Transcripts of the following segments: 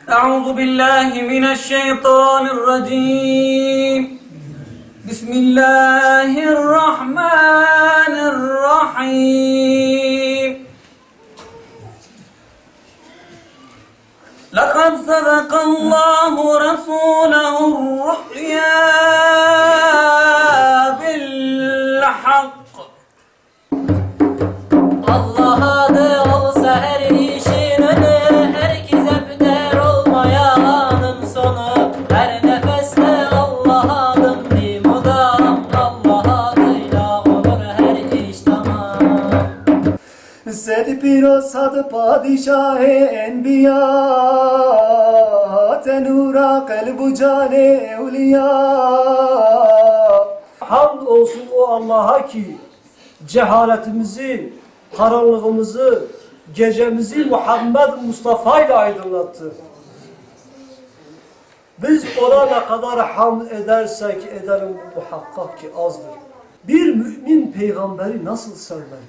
أعوذ بالله من الشيطان الرجيم بسم الله الرحمن الرحيم لقد صدق الله رسوله الرؤيا بالحق Allah adı olsa her işin önü, herkese bedel olmayanın sonu. Her nefeste Allah adın mudam, Allah adıyla olur her iş tamam. Sed piro sad padişah-ı enbiya, tenura kalbu cane evliya. Hamd olsun o Allah'a ki cehaletimizi, karanlığımızı, gecemizi Muhammed Mustafa ile aydınlattı. Biz ona ne kadar hamd edersek edelim muhakkak ki azdır. Bir mümin peygamberi nasıl sevmeli?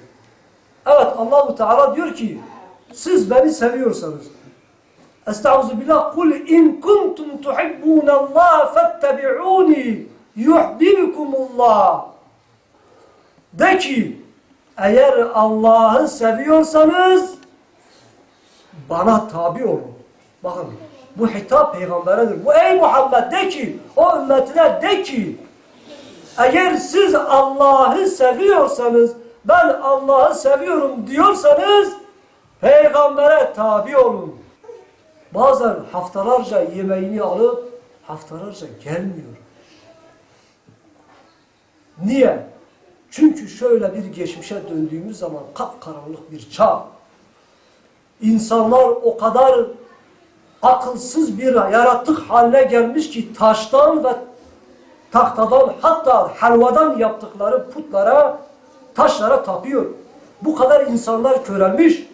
Evet, Allah-u Teala diyor ki siz beni seviyorsanız Estağfirullah, kul in kuntum tuhibbunallaha fettebi'uni yuhbibkumullah. De ki eğer Allah'ı seviyorsanız bana tabi olun. Bakın bu hitap peygamberedir. Bu ey Muhammed de ki o ümmetine de ki eğer siz Allah'ı seviyorsanız, ben Allah'ı seviyorum diyorsanız peygambere tabi olun. Bazen haftalarca yemeğini alıp haftalarca gelmiyor. Niye? Çünkü şöyle bir geçmişe döndüğümüz zaman kapkaranlık bir çağ. İnsanlar o kadar akılsız bir yaratık haline gelmiş ki taştan ve tahtadan, hatta helvadan yaptıkları putlara, taşlara tapıyor. Bu kadar insanlar körelmiş.